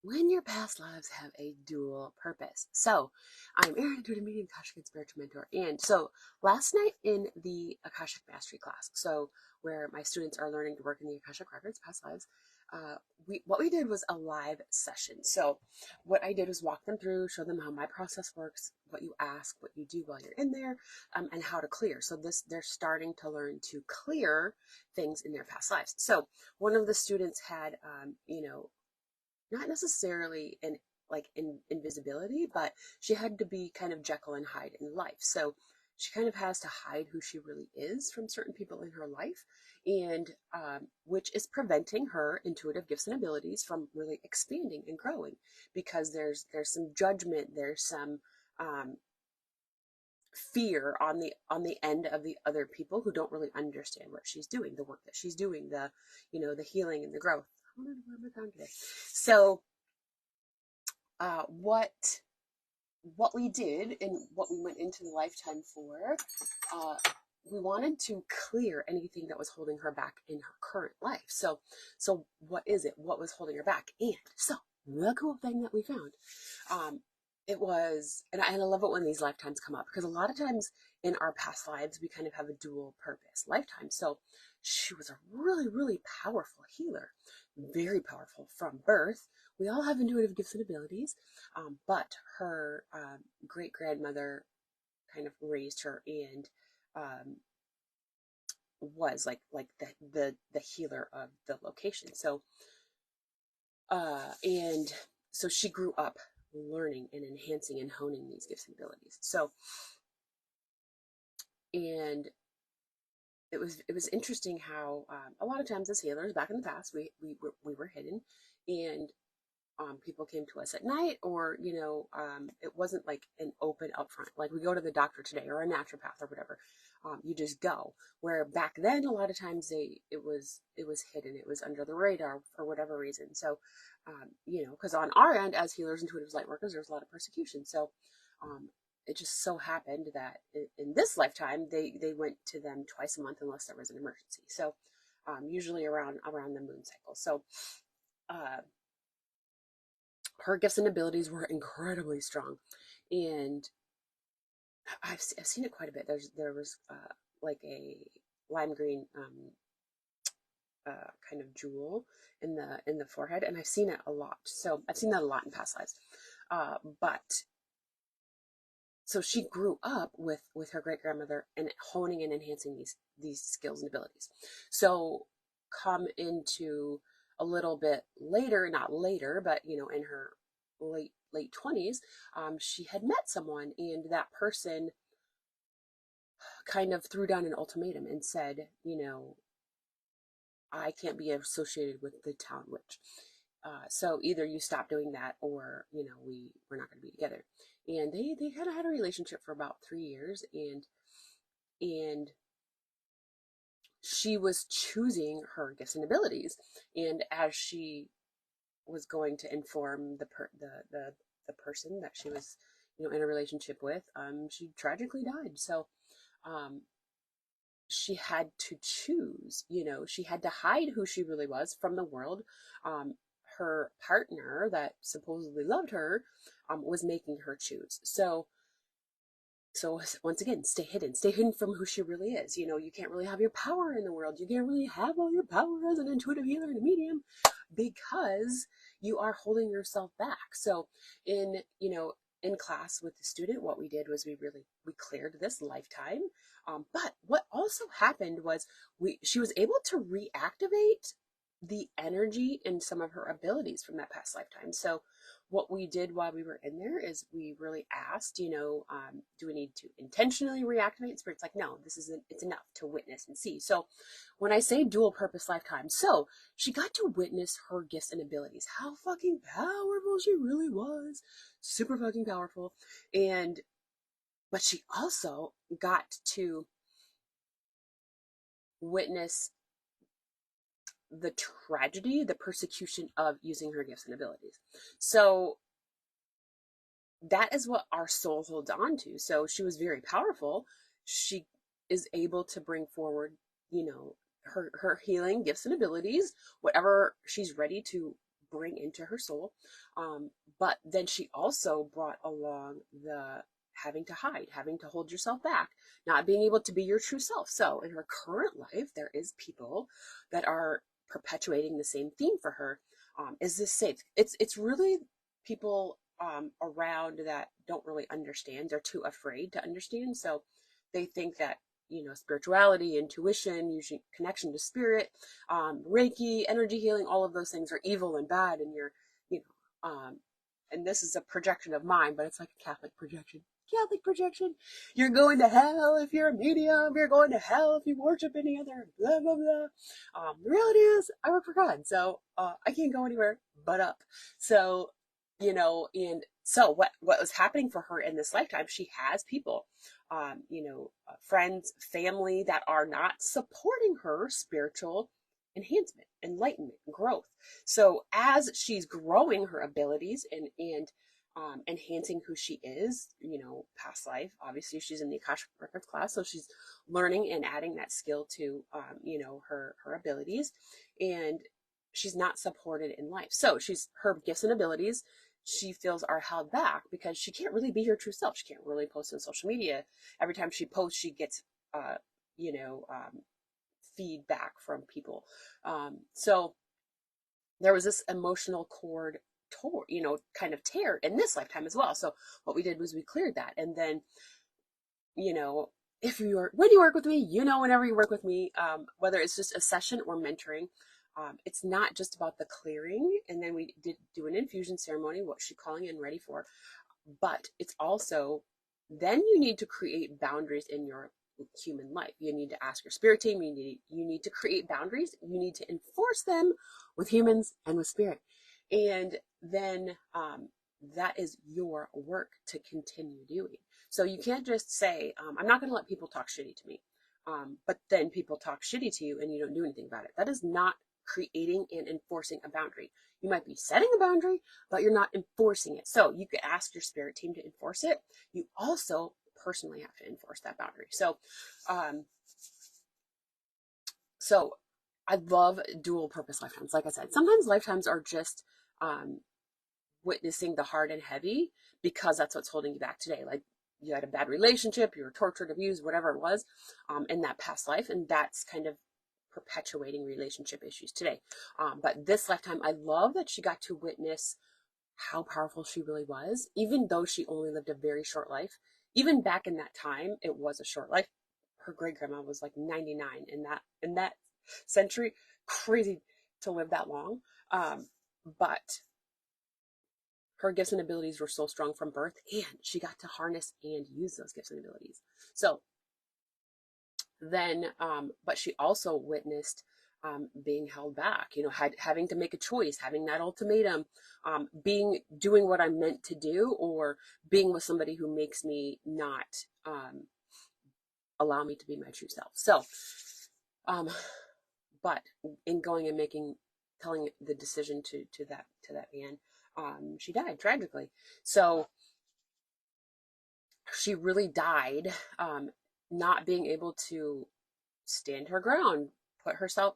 when your past lives have a dual purpose. So, I'm Erin, intuitive medium, Akashic and spiritual mentor. And so, last night in the Akashic Mastery class, so where my students are learning to work in the Akashic Records, past lives, what we did was a live session. So, what I did was walk them through, show them how my process works, what you ask, what you do while you're in there, and how to clear. So, they're starting to learn to clear things in their past lives. So, one of the students had, not necessarily in invisibility, but she had to be kind of Jekyll and Hyde in life. So she kind of has to hide who she really is from certain people in her life, and which is preventing her intuitive gifts and abilities from really expanding and growing, because there's some judgment, there's some fear on the end of the other people who don't really understand what she's doing, the work that she's doing, the healing and the growth. I wonder where am I going today? So what we did and what we went into the lifetime for, we wanted to clear anything that was holding her back in her current life. So what is it? What was holding her back? And so the cool thing that we found, it was, and I love it when these lifetimes come up, because a lot of times in our past lives, we kind of have a dual purpose lifetime. So she was a really, really powerful healer, very powerful from birth. We all have intuitive gifts and abilities, but her great grandmother kind of raised her and was like the healer of the location. So and so she grew up learning and enhancing and honing these gifts and abilities. So, and it was interesting how a lot of times as healers back in the past, we were hidden, and people came to us at night, or it wasn't like an open upfront, like we go to the doctor today or a naturopath or whatever. You just go. Where back then, a lot of times it was hidden, it was under the radar for whatever reason. So, because on our end as healers, intuitives, light workers, there's a lot of persecution. So, it just so happened that in this lifetime, they went to them twice a month unless there was an emergency. So, usually around the moon cycle. So, her gifts and abilities were incredibly strong, and I've seen it quite a bit. There was like a lime green kind of jewel in the forehead, and I've seen it a lot. So I've seen that a lot in past lives. But so she grew up with her great grandmother and honing and enhancing these skills and abilities. So come into a little bit later, not later, but in her late 20s, she had met someone, and that person kind of threw down an ultimatum and said, I can't be associated with the town witch. So either you stop doing that, or we're not going to be together. And they kind of had a relationship for about 3 years, and she was choosing her gifts and abilities, and as she was going to inform the person that she was in a relationship with, she tragically died. So she had to choose. She had to hide who she really was from the world. Her partner that supposedly loved her was making her choose. So once again, stay hidden from who she really is. You can't really have your power in the world. You can't really have all your power as an intuitive healer and a medium, because you are holding yourself back. So in class with the student, what we did was we cleared this lifetime. But what also happened was she was able to reactivate the energy and some of her abilities from that past lifetime. So what we did while we were in there is we really asked, do we need to intentionally reactivate? Spirit's like, no, it's enough to witness and see. So when I say dual purpose lifetime, so she got to witness her gifts and abilities, how fucking powerful she really was, super fucking powerful. But she also got to witness the tragedy, the persecution of using her gifts and abilities. So that is what our soul holds on to. So she was very powerful. She is able to bring forward, her healing gifts and abilities, whatever she's ready to bring into her soul. But then she also brought along the having to hide, having to hold yourself back, not being able to be your true self. So in her current life, there is people that are perpetuating the same theme for her. Is this safe? It's really people around that don't really understand. They're too afraid to understand. So they think that, spirituality, intuition, usually connection to spirit, Reiki, energy healing, all of those things are evil and bad. And you and this is a projection of mine, but it's like a Catholic projection. Catholic projection. You're going to hell if you're a medium. You're going to hell if you worship any other blah, blah, blah. The reality is I work for God. So I can't go anywhere but up. So, and so what was happening for her in this lifetime, she has people, friends, family that are not supporting her spiritual enhancement, enlightenment, growth. So as she's growing her abilities and enhancing who she is, past life, obviously she's in the Akashic Records class, so she's learning and adding that skill to, her abilities, and she's not supported in life. So her gifts and abilities, she feels are held back because she can't really be her true self. She can't really post on social media. Every time she posts, she gets, feedback from people. So there was this emotional cord kind of tear in this lifetime as well. So what we did was we cleared that. And then, when you work with me, whenever you work with me, whether it's just a session or mentoring, it's not just about the clearing. And then we did do an infusion ceremony, what she's calling in ready for, but it's also, then you need to create boundaries in your human life. You need to ask your spirit team, you need to create boundaries. You need to enforce them with humans and with spirit. And then that is your work to continue doing. So you can't just say, I'm not going to let people talk shitty to me. But then people talk shitty to you and you don't do anything about it. That is not creating and enforcing a boundary. You might be setting a boundary, but you're not enforcing it. So you could ask your spirit team to enforce it. You also personally have to enforce that boundary. So, so I love dual purpose lifetimes. Like I said, sometimes lifetimes are just witnessing the hard and heavy because that's what's holding you back today. Like you had a bad relationship, you were tortured, abused, whatever it was, in that past life, and that's kind of perpetuating relationship issues today. But this lifetime, I love that she got to witness how powerful she really was, even though she only lived a very short life. Even back in that time, it was a short life. Her great grandma was like 99 in that century. Crazy to live that long. But her gifts and abilities were so strong from birth, and she got to harness and use those gifts and abilities. So then, but she also witnessed being held back, having to make a choice, having that ultimatum, doing what I'm meant to do, or being with somebody who makes me not allow me to be my true self. So, but in going and telling the decision to that man, she died tragically. So she really died, not being able to stand her ground, put herself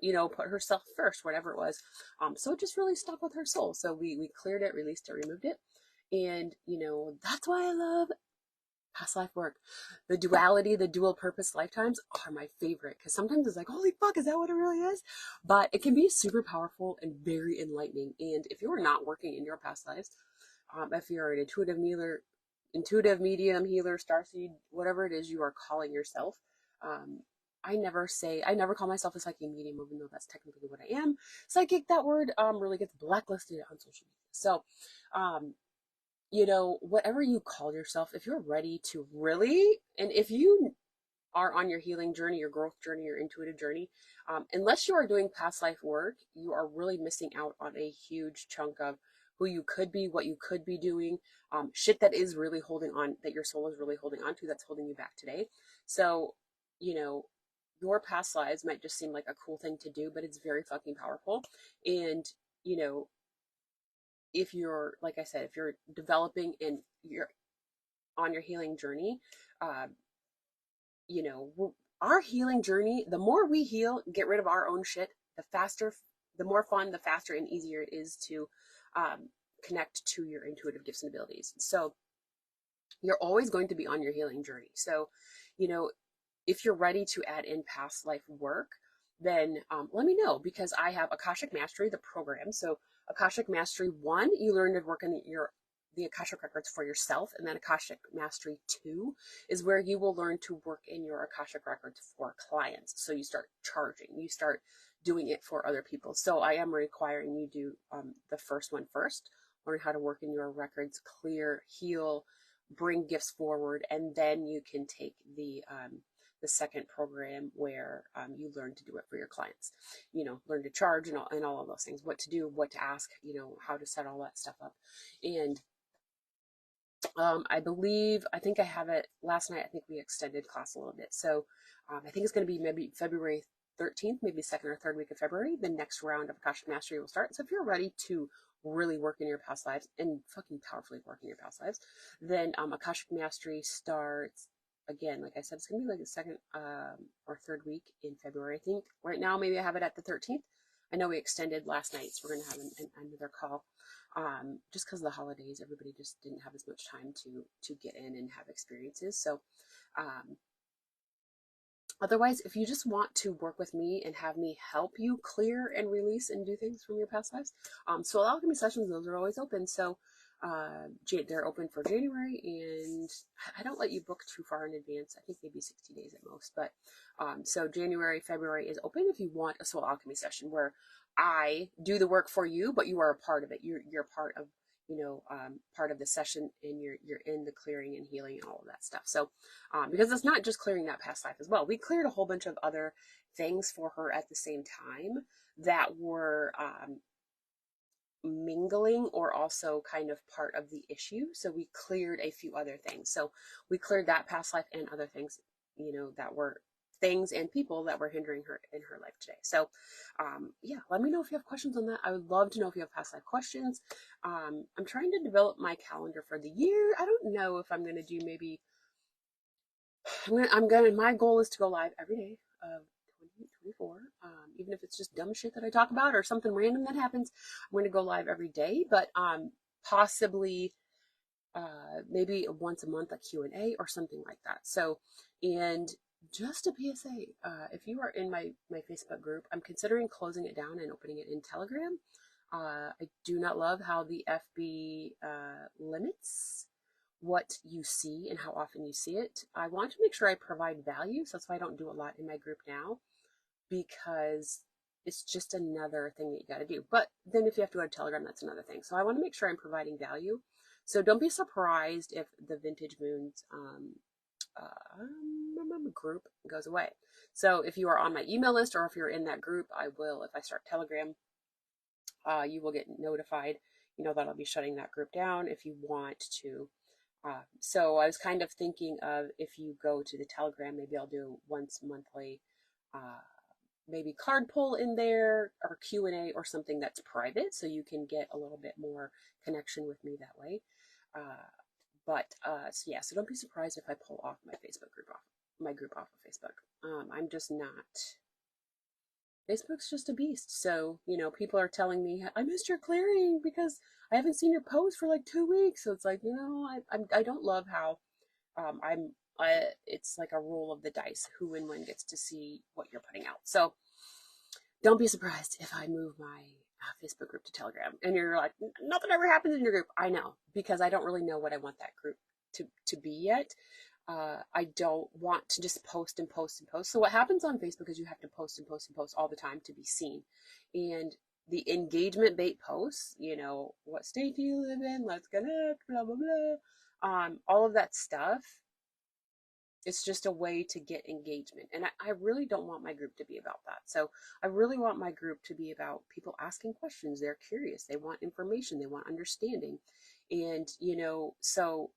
first, whatever it was. So it just really stuck with her soul. So we cleared it, released it, removed it. And, that's why I love past life work. The duality, the dual purpose lifetimes are my favorite, because sometimes it's like, holy fuck, is that what it really is? But it can be super powerful and very enlightening. And if you are not working in your past lives, if you're an intuitive medium, healer, starseed, whatever it is you are calling yourself, I never call myself a psychic medium, even though that's technically what I am. Psychic, that word really gets blacklisted on social media. So, whatever you call yourself, if you're ready to really, and if you are on your healing journey, your growth journey, your intuitive journey, unless you are doing past life work, you are really missing out on a huge chunk of who you could be, what you could be doing, shit that is really holding on, that your soul is really holding on to, that's holding you back today. So, your past lives might just seem like a cool thing to do, but it's very fucking powerful. And, if you're, like I said, if you're developing and you're on your healing journey, our healing journey, the more we heal, get rid of our own shit, the faster, the more fun, the faster and easier it is to connect to your intuitive gifts and abilities. So you're always going to be on your healing journey. So, you know, if you're ready to add in past life work, then let me know, because I have Akashic Mastery, the program. So Akashic Mastery 1, you learn to work in the Akashic Records for yourself. And then Akashic Mastery 2 is where you will learn to work in your Akashic Records for clients. So you start charging, you start doing it for other people. So I am requiring you do the first one first, learn how to work in your records, clear, heal, bring gifts forward, and then you can take the second program where you learn to do it for your clients. You know, learn to charge and all of those things, what to do, what to ask, you know, how to set all that stuff up. And I think I have it last night. I think we extended class a little bit. So I think it's going to be maybe February 13th, maybe second or third week of February. The next round of Akashic Mastery will start. So if you're ready to really work in your past lives and fucking powerfully work in your past lives, then Akashic Mastery starts again. Like I said, it's going to be like the second or third week in February. I think right now maybe I have it at the 13th. I know we extended last night, so we're going to have another call. Just because of the holidays, everybody just didn't have as much time to get in and have experiences. So otherwise, if you just want to work with me and have me help you clear and release and do things from your past lives, soul alchemy sessions, those are always open. So they're open for January, and I don't let you book too far in advance. I think maybe 60 days at most. But so January, February is open if you want a soul alchemy session where I do the work for you, but you are a part of it. You're part of, you know, part of the session, and you're in the clearing and healing and all of that stuff. So because it's not just clearing that past life as well. We cleared a whole bunch of other things for her at the same time that were mingling or also kind of part of the issue. So we cleared a few other things. So we cleared that past life and other things, you know, that were things and people that were hindering her in her life today. So yeah, let me know if you have questions on that. I would love to know if you have past life questions. I'm trying to develop my calendar for the year. I don't know if I'm going to do maybe my goal is to go live every day of 2024. Even if it's just dumb shit that I talk about or something random that happens, I'm going to go live every day, but possibly maybe once a month, a Q&A or something like that. So, and just a PSA, if you are in my Facebook group, I'm considering closing it down and opening it in Telegram. I do not love how the FB limits what you see and how often you see it. I want to make sure I provide value, so that's why I don't do a lot in my group now, because it's just another thing that you got to do. But then if you have to go to Telegram, that's another thing. So I want to make sure I'm providing value. So don't be surprised if the Vintage Moons group goes away. So if you are on my email list, or if you're in that group, if I start Telegram, you will get notified, you know, that I'll be shutting that group down if you want to. So I was kind of thinking of, if you go to the Telegram, maybe I'll do once monthly, maybe card pull in there, or Q&A or something that's private, so you can get a little bit more connection with me that way. So yeah, so don't be surprised if I pull off my group off of Facebook. I'm just not. Facebook's just a beast. So, you know, people are telling me, I missed your clearing because I haven't seen your post for like 2 weeks. So it's like, you know, I don't love how it's like a roll of the dice, who and when gets to see what you're putting out. So don't be surprised if I move my Facebook group to Telegram and you're like, nothing ever happens in your group. I know, because I don't really know what I want that group to be yet. I don't want to just post and post and post. So what happens on Facebook is you have to post and post and post all the time to be seen. And the engagement bait posts, you know, what state do you live in? Let's connect, blah, blah, blah. All of that stuff. It's just a way to get engagement. And I really don't want my group to be about that. So I really want my group to be about people asking questions. They're curious. They want information. They want understanding. And, you know, so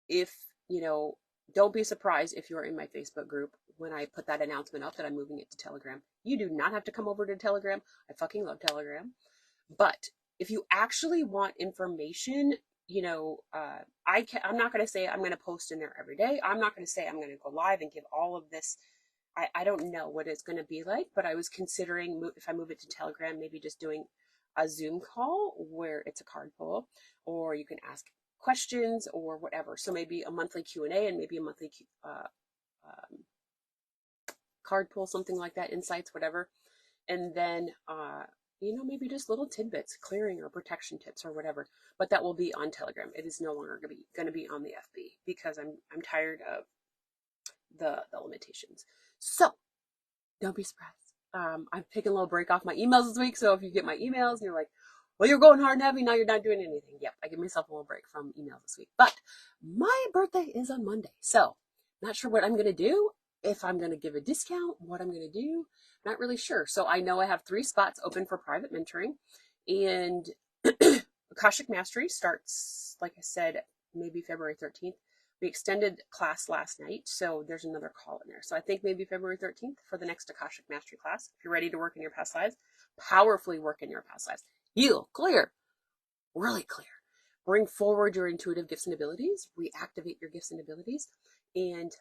if, you know, don't be surprised if you're in my Facebook group when I put that announcement up that I'm moving it to Telegram. You do not have to come over to Telegram. I fucking love Telegram. But if you actually want information, you know, I'm not going to say I'm going to post in there every day. I'm not going to say I'm going to go live and give all of this I don't know what it's going to be like, but I was considering if I move it to Telegram, maybe just doing a Zoom call where it's a card pull, or you can ask questions or whatever. So maybe a monthly Q&A and maybe a monthly card pull, something like that, insights, whatever. And then, maybe just little tidbits, clearing or protection tips or whatever. But that will be on Telegram. It is no longer going to be on the FB because I'm tired of the limitations. So don't be surprised. I'm taking a little break off my emails this week. So if you get my emails and you're like, well, you're going hard and heavy, now you're not doing anything. Yep, I give myself a little break from emails this week. But my birthday is on Monday. So not sure what I'm going to do. If I'm going to give a discount, what I'm going to do, not really sure. So I know I have 3 spots open for private mentoring. And Akashic Mastery starts, like I said, maybe February 13th. We extended class last night, so there's another call in there. So I think maybe February 13th for the next Akashic Mastery class. If you're ready to work in your past lives, powerfully work in your past lives. Heal, clear, really clear. Bring forward your intuitive gifts and abilities, reactivate your gifts and abilities, and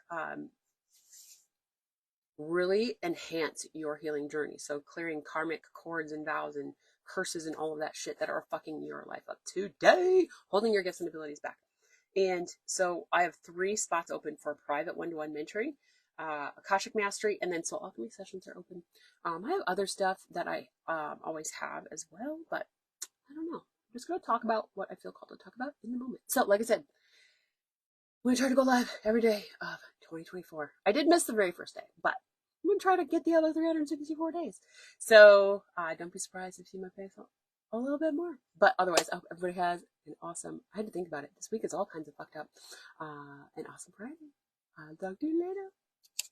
really enhance your healing journey. So clearing karmic cords and vows and curses and all of that shit that are fucking your life up today, holding your gifts and abilities back. And so I have 3 spots open for private one-to-one mentoring, Akashic Mastery, and then Soul Alchemy sessions are open. I have other stuff that I always have as well, but I don't know. I'm just going to talk about what I feel called to talk about in the moment. So like I said, I'm going to try to go live every day of 2024. I did miss the very first day, but I'm going to try to get the other 364 days. So don't be surprised if you see my face a little bit more. But otherwise, I hope everybody has an awesome, I had to think about it. This week is all kinds of fucked up. An awesome Friday. I'll talk to you later.